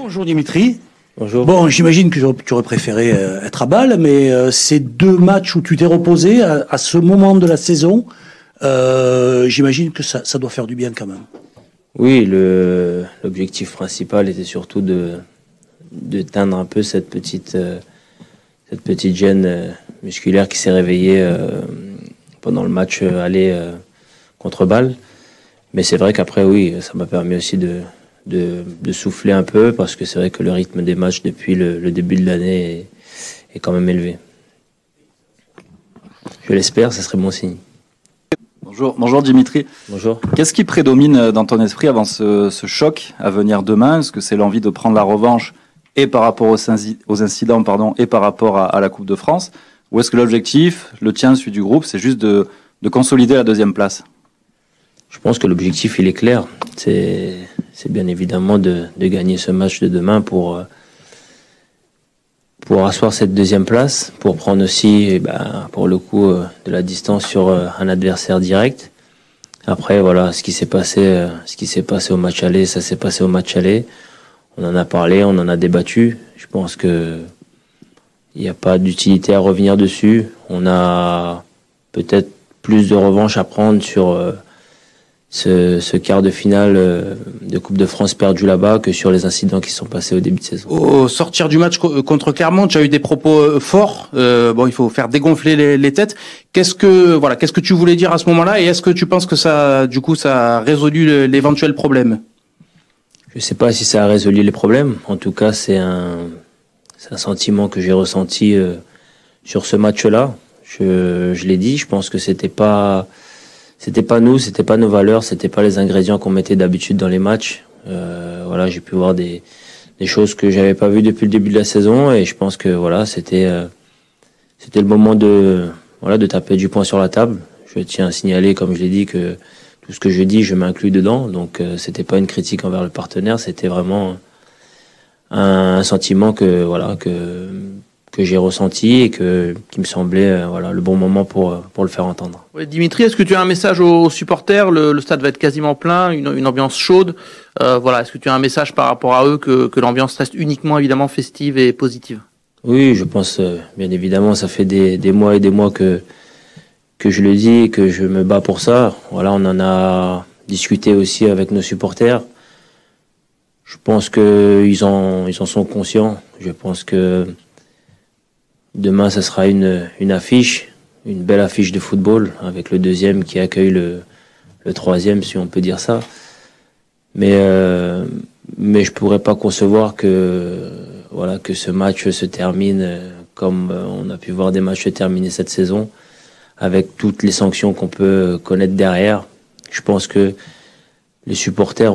Bonjour Dimitri. Bonjour. Bon, j'imagine que tu aurais préféré être à Bâle, mais ces deux matchs où tu t'es reposé à ce moment de la saison, j'imagine que ça doit faire du bien quand même. Oui, l'objectif principal était surtout de teindre un peu cette petite gêne musculaire qui s'est réveillée pendant le match aller contre Bâle. Mais c'est vrai qu'après, oui, ça m'a permis aussi de souffler un peu, parce que c'est vrai que le rythme des matchs depuis le début de l'année est quand même élevé. Je l'espère, ça serait bon signe. Bonjour Dimitri. Bonjour. Qu'est-ce qui prédomine dans ton esprit avant ce choc à venir demain? Est-ce que c'est l'envie de prendre la revanche et par rapport aux incidents et par rapport à la Coupe de France? Ou est-ce que l'objectif, le tien, celui du groupe, c'est juste de consolider la deuxième place? Je pense que l'objectif, il est clair. C'est bien évidemment de gagner ce match de demain pour asseoir cette deuxième place, pour prendre aussi, pour le coup, de la distance sur un adversaire direct. Après, voilà, ce qui s'est passé au match aller, ça s'est passé au match aller. On en a parlé, on en a débattu. Je pense que il n'y a pas d'utilité à revenir dessus. On a peut-être plus de revanche à prendre sur ce quart de finale de Coupe de France perdu là-bas que sur les incidents qui sont passés au début de saison. Au sortir du match contre Clermont, tu as eu des propos forts. Il faut faire dégonfler les têtes. Qu'est-ce que tu voulais dire à ce moment-là, et est-ce que tu penses que ça a résolu l'éventuel problème? Je sais pas si ça a résolu les problèmes. En tout cas, c'est un sentiment que j'ai ressenti sur ce match-là. Je l'ai dit, je pense que c'était pas nous, c'était pas nos valeurs, c'était pas les ingrédients qu'on mettait d'habitude dans les matchs. J'ai pu voir des choses que j'avais pas vues depuis le début de la saison, et je pense que c'était le moment de taper du poing sur la table. Je tiens à signaler, comme je l'ai dit, que tout ce que je dis, je m'inclus dedans. Donc c'était pas une critique envers le partenaire, c'était vraiment un sentiment que j'ai ressenti et qui me semblait le bon moment pour le faire entendre. Ouais, Dimitri, est-ce que tu as un message aux supporters? Le stade va être quasiment plein, une ambiance chaude. Est-ce que tu as un message par rapport à eux, que l'ambiance reste uniquement évidemment festive et positive? Oui, je pense bien évidemment, ça fait des mois et des mois que je le dis et que je me bats pour ça. Voilà, on en a discuté aussi avec nos supporters. Je pense que ils en sont conscients. Je pense que demain, ça sera une affiche, une belle affiche de football, avec le deuxième qui accueille le troisième, si on peut dire ça. Mais je pourrais pas concevoir que ce match se termine comme on a pu voir des matchs se terminer cette saison, avec toutes les sanctions qu'on peut connaître derrière. Je pense que les supporters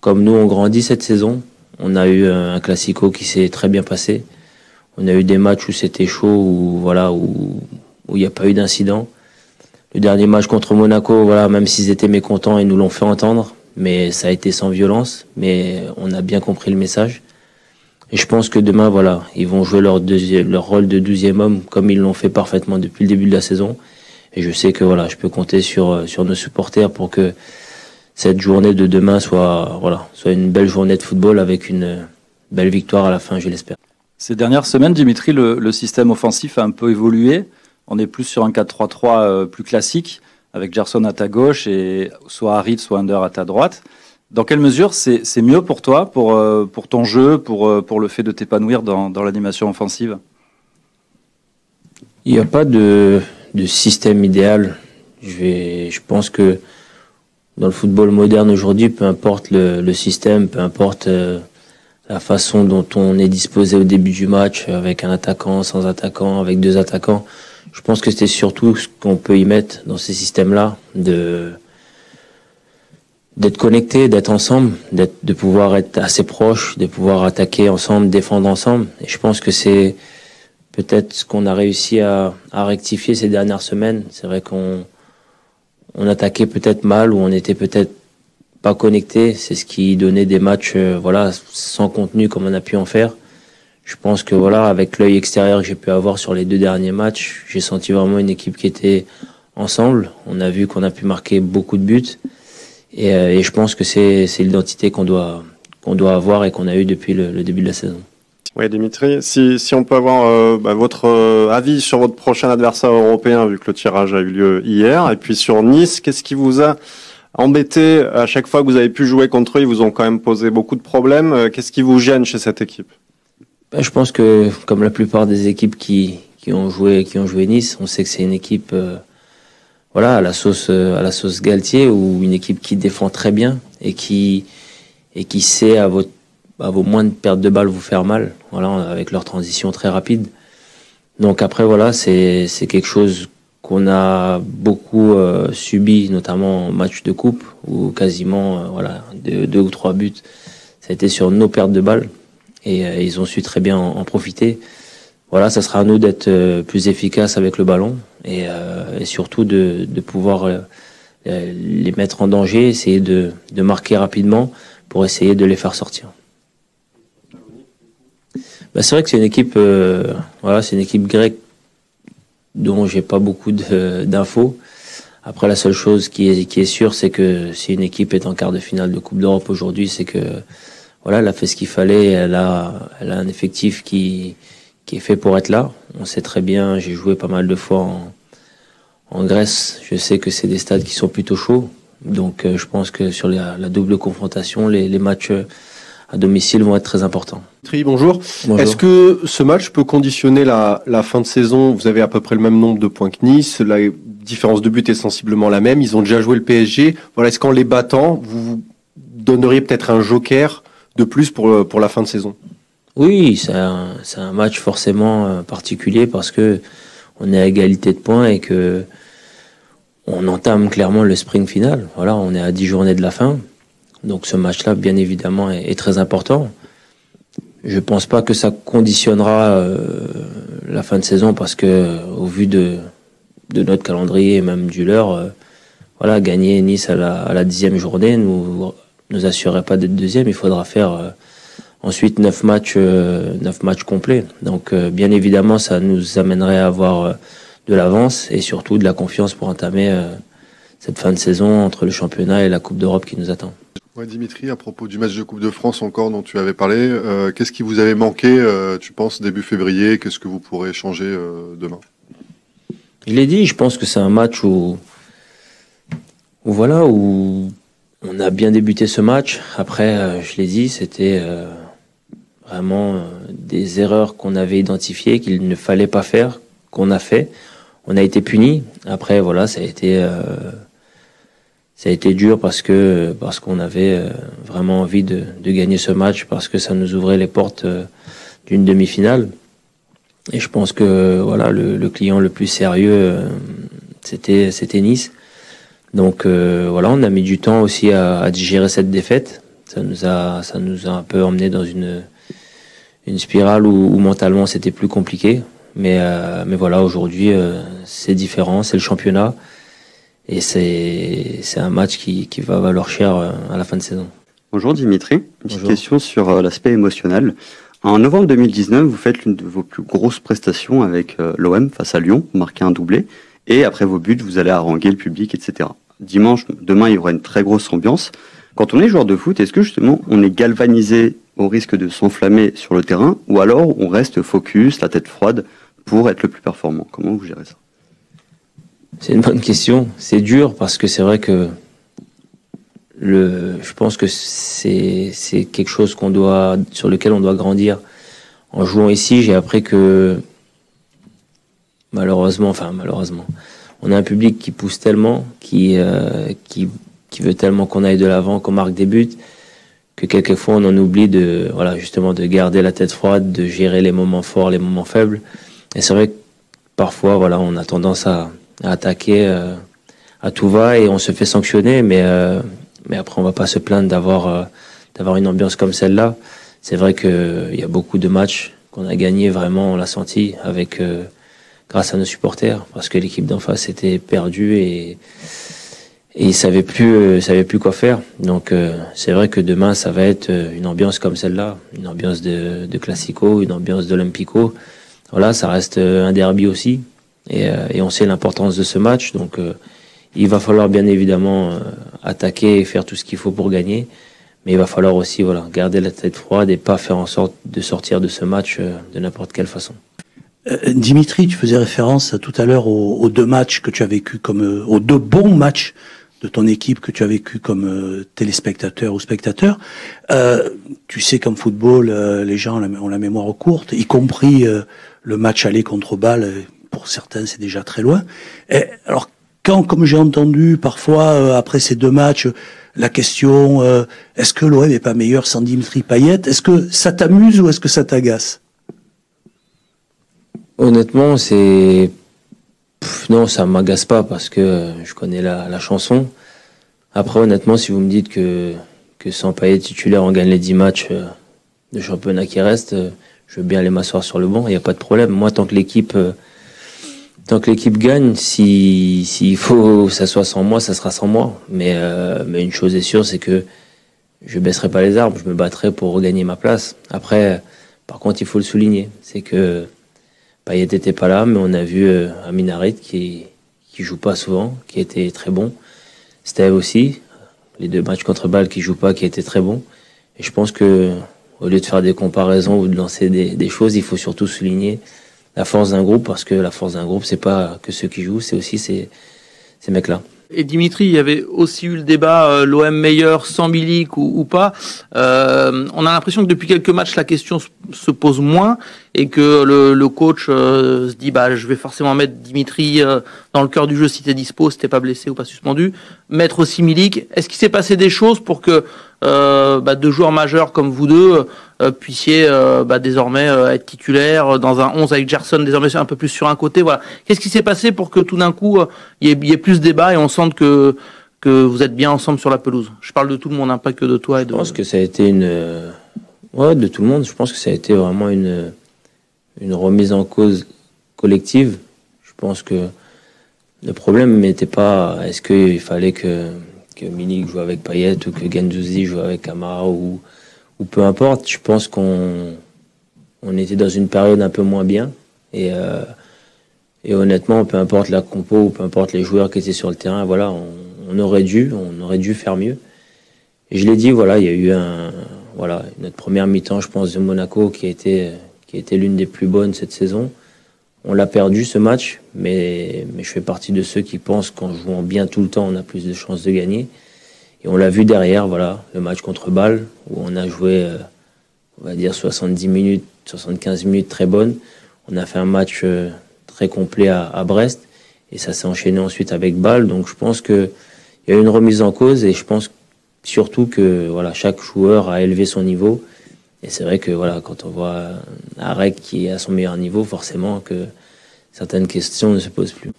comme nous, ont grandi cette saison. On a eu un classico qui s'est très bien passé. On a eu des matchs où c'était chaud, où il n'y a pas eu d'incident. Le dernier match contre Monaco, même s'ils étaient mécontents, ils nous l'ont fait entendre, mais ça a été sans violence, mais on a bien compris le message. Et je pense que demain, ils vont jouer leur rôle de 12e homme, comme ils l'ont fait parfaitement depuis le début de la saison. Et je sais que je peux compter sur nos supporters pour que cette journée de demain soit une belle journée de football, avec une belle victoire à la fin, je l'espère. Ces dernières semaines, Dimitri, le système offensif a un peu évolué. On est plus sur un 4-3-3 plus classique, avec Gerson à ta gauche et soit Harit, soit Under à ta droite. Dans quelle mesure c'est mieux pour toi, pour ton jeu, pour le fait de t'épanouir dans l'animation offensive? Il n'y a pas de système idéal. Je pense que dans le football moderne aujourd'hui, peu importe le système, peu importe la façon dont on est disposé au début du match, avec un attaquant, sans attaquant, avec deux attaquants, je pense que c'est surtout ce qu'on peut y mettre dans ces systèmes-là, d'être connecté, d'être ensemble, de pouvoir être assez proche, de pouvoir attaquer ensemble, défendre ensemble. Et je pense que c'est peut-être ce qu'on a réussi à rectifier ces dernières semaines. C'est vrai qu'on attaquait peut-être mal, ou on était peut-être pas connecté. C'est ce qui donnait des matchs sans contenu, comme on a pu en faire. Je pense que avec l'œil extérieur que j'ai pu avoir sur les deux derniers matchs, j'ai senti vraiment une équipe qui était ensemble. On a vu qu'on a pu marquer beaucoup de buts, et je pense que c'est l'identité qu'on doit qu'on doit avoir et qu'on a eu depuis le début de la saison. Oui, Dimitri, si on peut avoir votre avis sur votre prochain adversaire européen, vu que le tirage a eu lieu hier, et puis sur Nice, qu'est-ce qui vous a embêté à chaque fois que vous avez pu jouer contre eux? Ils vous ont quand même posé beaucoup de problèmes. Qu'est-ce qui vous gêne chez cette équipe? Je pense que, comme la plupart des équipes qui ont joué Nice, on sait que c'est une équipe, à la sauce Galtier, ou une équipe qui défend très bien et qui sait à vos moindres pertes de balles vous faire mal, avec leur transition très rapide. Donc après, c'est quelque chose qu'on a beaucoup subi, notamment en match de coupe, où quasiment, deux ou trois buts, ça a été sur nos pertes de balles. Et ils ont su très bien en profiter. Ça sera à nous d'être plus efficaces avec le ballon et surtout de pouvoir les mettre en danger, essayer de marquer rapidement pour essayer de les faire sortir. C'est vrai que c'est une équipe, c'est une équipe grecque dont j'ai pas beaucoup d'infos. Après, la seule chose qui est sûre, c'est que si une équipe est en quart de finale de Coupe d'Europe aujourd'hui, c'est que elle a fait ce qu'il fallait. Elle a un effectif qui est fait pour être là. On sait très bien. J'ai joué pas mal de fois en Grèce. Je sais que c'est des stades qui sont plutôt chauds. Donc, je pense que sur la double confrontation, les matchs à domicile vont être très importants. Bonjour. Est-ce que ce match peut conditionner la fin de saison? Vous avez à peu près le même nombre de points que Nice. La différence de but est sensiblement la même. Ils ont déjà joué le PSG. Est-ce qu'en les battant, vous donneriez peut-être un joker de plus pour la fin de saison? Oui, c'est un match forcément particulier parce que on est à égalité de points et que on entame clairement le sprint final. On est à 10 journées de la fin. Donc ce match-là, bien évidemment, est très important. Je pense pas que ça conditionnera la fin de saison parce que au vu de notre calendrier et même du leur, gagner Nice à la 10e journée nous assurerait pas d'être deuxième. Il faudra faire ensuite 9 matchs complets. Donc bien évidemment, ça nous amènerait à avoir de l'avance et surtout de la confiance pour entamer cette fin de saison entre le championnat et la Coupe d'Europe qui nous attend. Ouais, Dimitri, à propos du match de Coupe de France encore dont tu avais parlé, qu'est-ce qui vous avait manqué, tu penses, début février? Qu'est-ce que vous pourrez changer demain? Je l'ai dit, je pense que c'est un match où on a bien débuté ce match. Après, je l'ai dit, c'était vraiment des erreurs qu'on avait identifiées, qu'il ne fallait pas faire, qu'on a fait. On a été punis. Après, ça a été dur parce qu'on avait vraiment envie de gagner ce match parce que ça nous ouvrait les portes d'une demi-finale. Et je pense que le client le plus sérieux c'était Nice. Donc on a mis du temps aussi à digérer cette défaite. Ça nous a un peu emmené dans une spirale où mentalement c'était plus compliqué. Mais aujourd'hui c'est différent, c'est le championnat. Et c'est un match qui va valoir cher à la fin de saison. Bonjour Dimitri, une petite question sur l'aspect émotionnel. En novembre 2019, vous faites l'une de vos plus grosses prestations avec l'OM face à Lyon, vous marquez un doublé, et après vos buts, vous allez haranguer le public, etc. Demain, il y aura une très grosse ambiance. Quand on est joueur de foot, est-ce que justement on est galvanisé au risque de s'enflammer sur le terrain, ou alors on reste focus, la tête froide, pour être le plus performant? Comment vous gérez ça? C'est une bonne question. C'est dur parce que c'est vrai que je pense que c'est quelque chose sur lequel on doit grandir. En jouant ici, j'ai appris que malheureusement, on a un public qui pousse tellement, qui veut tellement qu'on aille de l'avant, qu'on marque des buts, que quelquefois on en oublie justement de garder la tête froide, de gérer les moments forts, les moments faibles. Et c'est vrai que parfois, on a tendance à attaquer à tout va et on se fait sanctionner, mais après on va pas se plaindre d'avoir une ambiance comme celle-là. C'est vrai que il y a beaucoup de matchs qu'on a gagnés, vraiment on l'a senti grâce à nos supporters, parce que l'équipe d'en face était perdue et ils savaient plus quoi faire. Donc c'est vrai que demain ça va être une ambiance comme celle-là, une ambiance de Classico, une ambiance d'Olympico. Ça reste un derby aussi. Et on sait l'importance de ce match, donc il va falloir bien évidemment attaquer et faire tout ce qu'il faut pour gagner. Mais il va falloir aussi garder la tête froide et pas faire en sorte de sortir de ce match de n'importe quelle façon. Dimitri, tu faisais référence tout à l'heure aux deux matchs que tu as vécu aux deux bons matchs de ton équipe que tu as vécu comme téléspectateur ou spectateur. Tu sais qu'en football, les gens ont la mémoire courte, y compris le match aller contre Bâle. Pour certains, c'est déjà très loin. Et alors, comme j'ai entendu parfois après ces deux matchs, la question est-ce que l'OM n'est pas meilleur sans Dimitri Payet? Est-ce que ça t'amuse ou est-ce que ça t'agace? Honnêtement, non, ça m'agace pas parce que je connais la chanson. Après, honnêtement, si vous me dites que sans Payet titulaire, on gagne les 10 matchs de championnat qui restent, je veux bien aller m'asseoir sur le banc, il n'y a pas de problème. Moi, tant que l'équipe gagne, s'il faut que ça soit sans moi, ça sera sans moi. Mais une chose est sûre, c'est que je baisserai pas les armes, je me battrai pour regagner ma place. Après, par contre, il faut le souligner, c'est que Payet n'était pas là, mais on a vu Amin Harit qui joue pas souvent, qui était très bon. Steve aussi, les deux matchs contre Bâle qui joue pas, qui étaient très bons. Et je pense que au lieu de faire des comparaisons ou de lancer des choses, il faut surtout souligner la force d'un groupe, parce que la force d'un groupe, c'est pas que ceux qui jouent, c'est aussi ces mecs-là. Et Dimitri, il y avait aussi eu le débat l'OM meilleur sans Milik ou pas. On a l'impression que depuis quelques matchs, la question se pose moins et que le coach se dit je vais forcément mettre Dimitri dans le cœur du jeu si t'es dispo, si t'es pas blessé ou pas suspendu. Mettre aussi Milik. Est-ce qu'il s'est passé des choses pour que deux joueurs majeurs comme vous deux puissiez désormais être titulaires dans un 11 avec Gerson désormais un peu plus sur un côté? Voilà. Qu'est-ce qui s'est passé pour que tout d'un coup il y ait plus de débat et on sente que vous êtes bien ensemble sur la pelouse? Je parle de tout le monde, pas que de toi et de... Je pense que ça a été de tout le monde. Je pense que ça a été vraiment une remise en cause collective. Je pense que le problème n'était pas est-ce qu'il fallait que Milik joue avec Payet ou que Guendouzi joue avec Camara ou peu importe. Je pense qu'on était dans une période un peu moins bien et honnêtement, peu importe la compo ou peu importe les joueurs qui étaient sur le terrain, on aurait dû faire mieux. Et je l'ai dit, il y a eu notre première mi-temps, je pense, de Monaco qui a été l'une des plus bonnes cette saison. On l'a perdu ce match, mais je fais partie de ceux qui pensent qu'en jouant bien tout le temps, on a plus de chances de gagner. Et on l'a vu derrière, le match contre Bâle, où on a joué, on va dire 70 minutes, 75 minutes très bonnes. On a fait un match très complet à Brest, et ça s'est enchaîné ensuite avec Bâle. Donc je pense qu'il y a eu une remise en cause, et je pense surtout que chaque joueur a élevé son niveau. Et c'est vrai que quand on voit Arek qui est à son meilleur niveau, forcément que certaines questions ne se posent plus.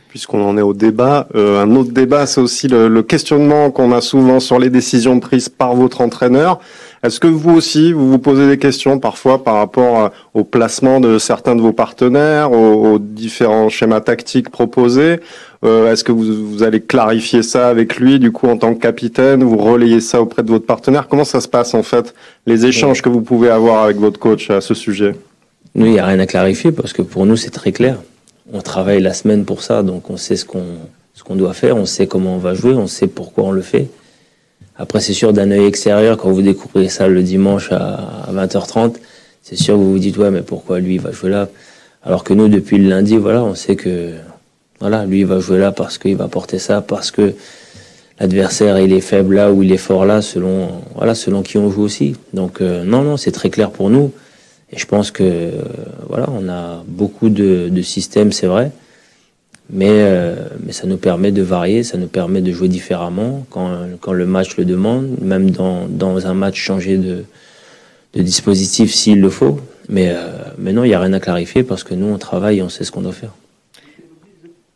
Puisqu'on en est au débat, un autre débat, c'est aussi le questionnement qu'on a souvent sur les décisions prises par votre entraîneur. Est-ce que vous aussi, vous vous posez des questions parfois par rapport au placement de certains de vos partenaires, aux différents schémas tactiques proposés? Est-ce que vous allez clarifier ça avec lui, du coup, en tant que capitaine? Vous relayez ça auprès de votre partenaire? Comment ça se passe, en fait, les échanges que vous pouvez avoir avec votre coach à ce sujet? Nous, il n'y a rien à clarifier parce que pour nous, c'est très clair. On travaille la semaine pour ça, donc on sait ce qu'on doit faire, on sait comment on va jouer, on sait pourquoi on le fait. Après, c'est sûr, d'un œil extérieur, quand vous découvrez ça le dimanche à 20h30, c'est sûr que vous vous dites, mais pourquoi lui, il va jouer là? Alors que nous, depuis le lundi, on sait que, lui, il va jouer là parce qu'il va porter ça, parce que l'adversaire, il est faible là ou il est fort là, selon qui on joue aussi. Donc, non, c'est très clair pour nous. Et je pense que, on a beaucoup de systèmes, c'est vrai. Mais ça nous permet de varier, ça nous permet de jouer différemment quand le match le demande, même dans un match changer de dispositif s'il le faut. Mais non, il n'y a rien à clarifier parce que nous, on travaille et on sait ce qu'on doit faire.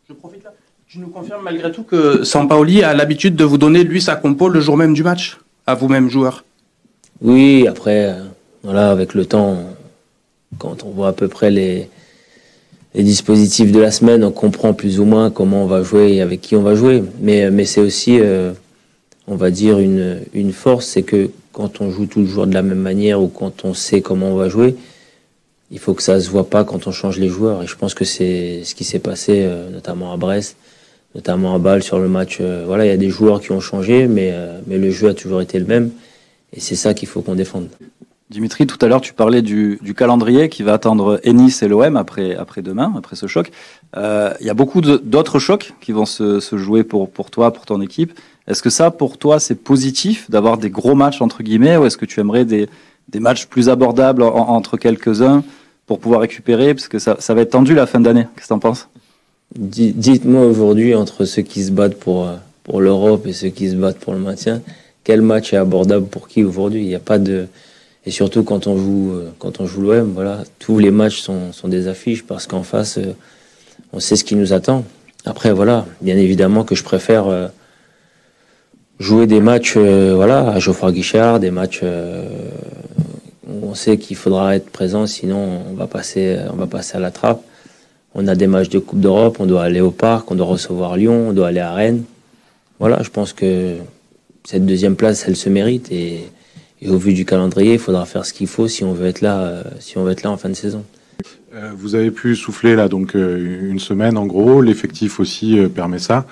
Je profite là. Tu nous confirmes malgré tout que Sampaoli a l'habitude de vous donner, lui, sa compo le jour même du match, à vous-même, joueur? Oui, après, avec le temps, quand on voit à peu près les dispositifs de la semaine, on comprend plus ou moins comment on va jouer et avec qui on va jouer. Mais c'est aussi, on va dire, une force, c'est que quand on joue tout le jour de la même manière ou quand on sait comment on va jouer, il faut que ça se voit pas quand on change les joueurs. Et je pense que c'est ce qui s'est passé, notamment à Brest, notamment à Bâle sur le match. Il y a des joueurs qui ont changé, mais le jeu a toujours été le même. Et c'est ça qu'il faut qu'on défende. Dimitri, tout à l'heure, tu parlais du calendrier qui va attendre Nice et l'OM après demain, après ce choc. Il y a beaucoup d'autres chocs qui vont se jouer pour toi, pour ton équipe. Est-ce que ça, pour toi, c'est positif d'avoir des gros matchs, entre guillemets, ou est-ce que tu aimerais des matchs plus abordables entre quelques-uns pour pouvoir récupérer? Parce que ça va être tendu la fin d'année. Qu'est-ce que tu en penses? Dites-moi aujourd'hui, entre ceux qui se battent pour l'Europe et ceux qui se battent pour le maintien, quel match est abordable pour qui aujourd'hui? Il n'y a pas de... Et surtout quand on joue l'OM, voilà, tous les matchs sont des affiches parce qu'en face, on sait ce qui nous attend. Après, voilà, bien évidemment que je préfère jouer des matchs, à Geoffroy Guichard, des matchs où on sait qu'il faudra être présent, sinon on va passer à la trappe. On a des matchs de Coupe d'Europe, on doit aller au Parc, on doit recevoir Lyon, on doit aller à Rennes. Voilà, je pense que cette deuxième place, elle se mérite et au vu du calendrier, il faudra faire ce qu'il faut si on veut être là, en fin de saison. Vous avez pu souffler là donc une semaine en gros. L'effectif aussi permet ça,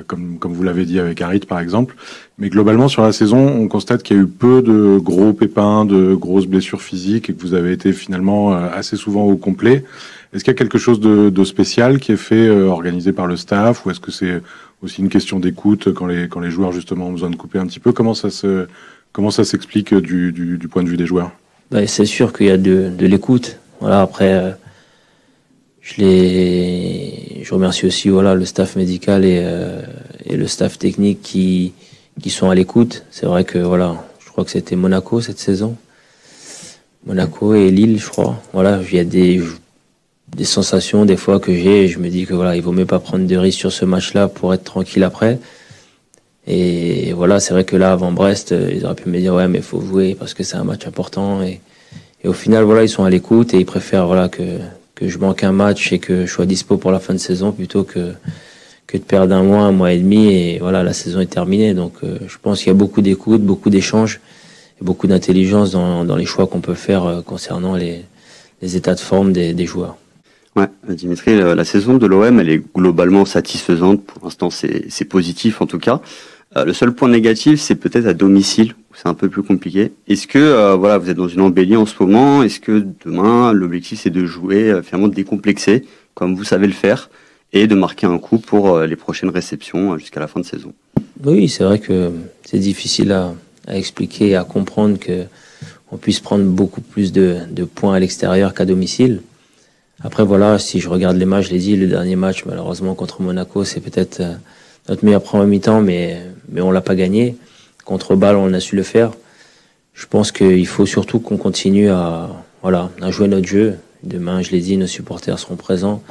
comme vous l'avez dit avec Harit par exemple. Mais globalement sur la saison, on constate qu'il y a eu peu de gros pépins, de grosses blessures physiques et que vous avez été finalement assez souvent au complet. Est-ce qu'il y a quelque chose de spécial qui est fait, organisé par le staff, ou est-ce que c'est aussi une question d'écoute quand les joueurs justement ont besoin de couper un petit peu? Comment ça s'explique du point de vue des joueurs? C'est sûr qu'il y a de l'écoute. Voilà, après, je remercie aussi le staff médical et le staff technique qui sont à l'écoute. C'est vrai que je crois que c'était Monaco cette saison. Monaco et Lille, je crois. Voilà, il y a des sensations des fois que j'ai et je me dis que il vaut mieux pas prendre de risques sur ce match-là pour être tranquille après. Et voilà, c'est vrai que là, avant Brest, ils auraient pu me dire ouais, mais il faut jouer parce que c'est un match important. Et au final, ils sont à l'écoute et ils préfèrent que je manque un match et que je sois dispo pour la fin de saison plutôt que de perdre un mois et demi et la saison est terminée. Donc je pense qu'il y a beaucoup d'écoute, beaucoup d'échanges et beaucoup d'intelligence dans les choix qu'on peut faire concernant les états de forme des joueurs. Ouais, Dimitri, la saison de l'OM, elle est globalement satisfaisante. Pour l'instant, c'est positif en tout cas. Le seul point négatif, c'est peut-être à domicile, où c'est un peu plus compliqué. Est-ce que vous êtes dans une embellie en ce moment? Est-ce que demain, l'objectif c'est de jouer finalement décomplexé, comme vous savez le faire, et de marquer un coup pour les prochaines réceptions jusqu'à la fin de saison? Oui, c'est vrai que c'est difficile à expliquer et à comprendre que on puisse prendre beaucoup plus de points à l'extérieur qu'à domicile. Après si je regarde les matchs, je l'ai dit, le dernier match malheureusement contre Monaco, c'est peut-être notre meilleur premier mi-temps, mais on l'a pas gagné. Contre Bâle, on a su le faire. Je pense qu'il faut surtout qu'on continue à jouer notre jeu. Demain, je l'ai dit, nos supporters seront présents.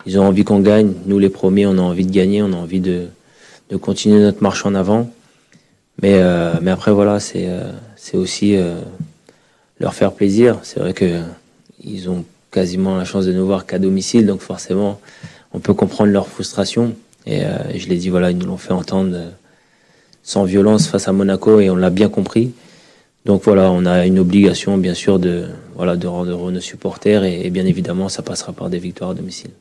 Ils ont envie qu'on gagne. Nous, les premiers, on a envie de gagner. On a envie de continuer notre marche en avant. Mais après, c'est aussi leur faire plaisir. C'est vrai que ils ont quasiment la chance de nous voir qu'à domicile, donc forcément, on peut comprendre leur frustration. Et je l'ai dit, ils nous l'ont fait entendre sans violence face à Monaco et on l'a bien compris. Donc on a une obligation bien sûr de rendre heureux nos supporters et bien évidemment ça passera par des victoires à domicile.